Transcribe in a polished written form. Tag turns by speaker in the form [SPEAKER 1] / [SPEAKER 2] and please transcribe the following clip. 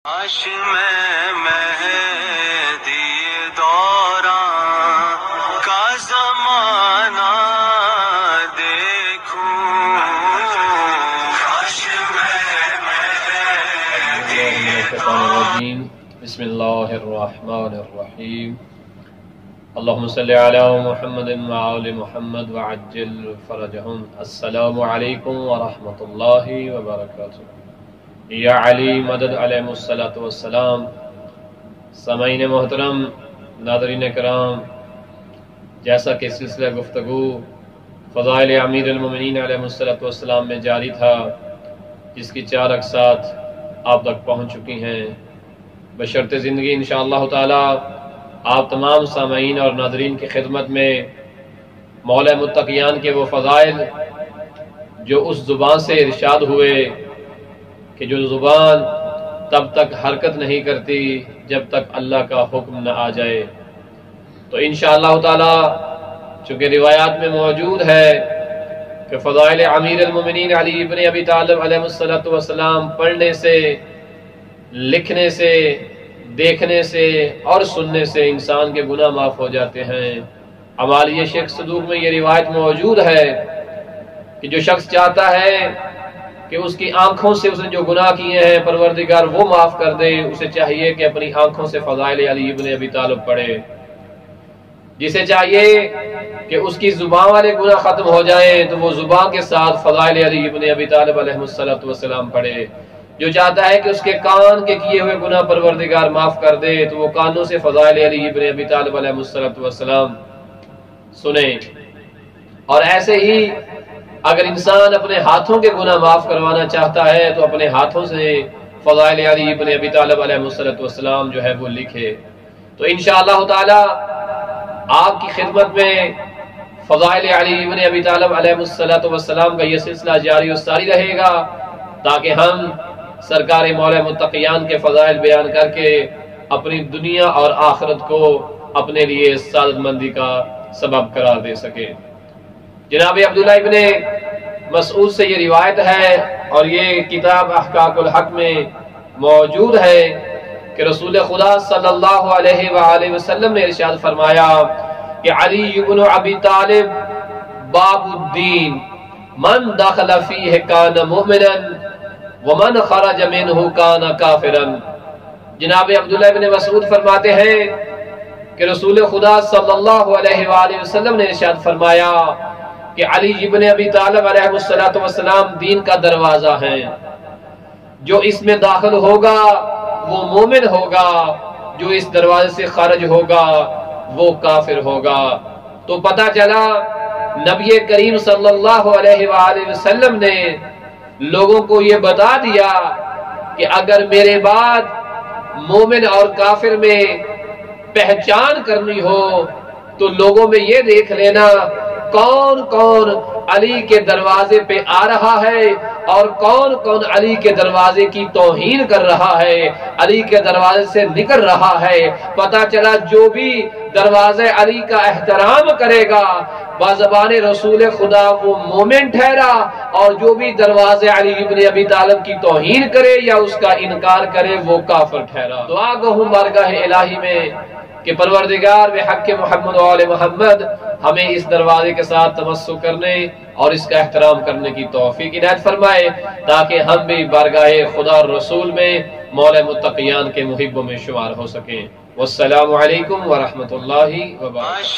[SPEAKER 1] کاش میں مہدی دوراں کا زمانہ دیکھوں، کاش میں مہدی۔
[SPEAKER 2] بسم اللہ الرحمن الرحیم۔ اللہم صلی علی محمد وآل محمد وعجل فرجہم۔ السلام علیکم ورحمۃ اللہ وبرکاتہ۔ یا علی مدد علیہ السلام۔ سامعین محترم، ناظرین کرام، جیسا کہ سلسلہ گفتگو فضائل امیر المومنین علیہ السلام میں جاری تھا، جس کی 4 اقساط آپ تک پہنچ چکی ہیں، بشرط زندگی انشاءاللہ تعالی آپ تمام سامعین اور ناظرین کی خدمت میں مولا متقیان کے وہ فضائل جو اس زبان سے ارشاد ہوئے کہ جو زبان تب تک حرکت نہیں کرتی جب تک اللہ کا حکم نہ آ جائے، تو انشاءاللہ تعالی چونکہ روایات میں موجود ہے کہ فضائل امیر المومنین علی ابن ابی طالب علیہ السلام پڑھنے سے، لکھنے سے، دیکھنے سے اور سننے سے انسان کے گناہ معاف ہو جاتے ہیں۔ عمالیہ شیخ صدوق میں یہ روایت موجود ہے کہ جو شخص چاہتا ہے کہ اس کی آنکھوں سے اس نے جو گناہ کیے ہیں پروردگار وہ معاف کر دے، اسے چاہیے کہ اپنی آنکھوں سے فضائل علی ابن ابی طالب پڑھے۔ جسے چاہیے کہ اس کی زبان والے گناہ ختم ہو جائیں تو وہ زبان کے ساتھ فضائل علی ابن ابی طالب علیہ السلام پڑھے۔ جو چاہتا ہے کہ اس کے کان کے کیے ہوئے گناہ پروردگار معاف کر دے تو وہ کانوں سے فضائل علی ابن ابی طالب علیہ السلام سنیں۔ اور ایسے ہی اگر انسان اپنے ہاتھوں کے گناہ معاف کروانا چاہتا ہے تو اپنے ہاتھوں سے فضائل علی ابن ابی طالب علیہ السلام جو ہے وہ لکھے۔ تو انشاءاللہ تعالی آپ کی خدمت میں فضائل علی ابن ابی طالب علیہ السلام کا یہ سلسلہ جاری و ساری رہے گا، تاکہ ہم سرکار مولا متقیان کے فضائل بیان کر کے اپنی دنیا اور آخرت کو اپنے لیے سعادت مندی کا سبب قرار دے سکے۔ جناب عبداللہ ابن مسعود سے یہ روایت ہے اور یہ کتاب احقاق الحق میں موجود ہے کہ رسول خدا صلی اللہ علیہ وآلہ وسلم نے ارشاد فرمایا کہ علی ابن ابی طالب باب الدین، من دخل فیہ کان مؤمنا ومن خرج منہ کان کافرا۔ جناب عبداللہ ابن مسعود فرماتے ہیں کہ رسول خدا صلی اللہ علیہ وآلہ وسلم نے ارشاد فرمایا کہ علی ابن ابی طالب علیہ السلام دین کا دروازہ ہیں، جو اس میں داخل ہوگا وہ مومن ہوگا، جو اس دروازے سے خارج ہوگا وہ کافر ہوگا۔ تو پتہ چلا نبی کریم صلی اللہ علیہ وآلہ وسلم نے لوگوں کو یہ بتا دیا کہ اگر میرے بعد مومن اور کافر میں پہچان کرنی ہو تو لوگوں میں یہ دیکھ لینا کون کون علی کے دروازے پہ آ رہا ہے اور کون کون علی کے دروازے کی توہین کر رہا ہے، علی کے دروازے سے نکل رہا ہے۔ پتہ چلا جو بھی دروازے علی کا احترام کرے گا بازبان رسول خدا وہ مومن ٹھہرا، اور جو بھی دروازے علی ابن ابی طالب کی توہین کرے یا اس کا انکار کرے وہ کافر ٹھہرا۔ دعا گو بارگاہ الہی میں کہ پروردگار بحق محمد و آل محمد ہمیں اس دروازے کے ساتھ تمسک کرنے اور اس کا احترام کرنے کی توفیق عنایت فرمائے، تاکہ ہم بھی بارگاہ خدا اور رسول میں مولا متقیان کے محبوں میں شمار ہو سکیں۔ والسلام علیکم ورحمۃ اللہ وبرکاتہ۔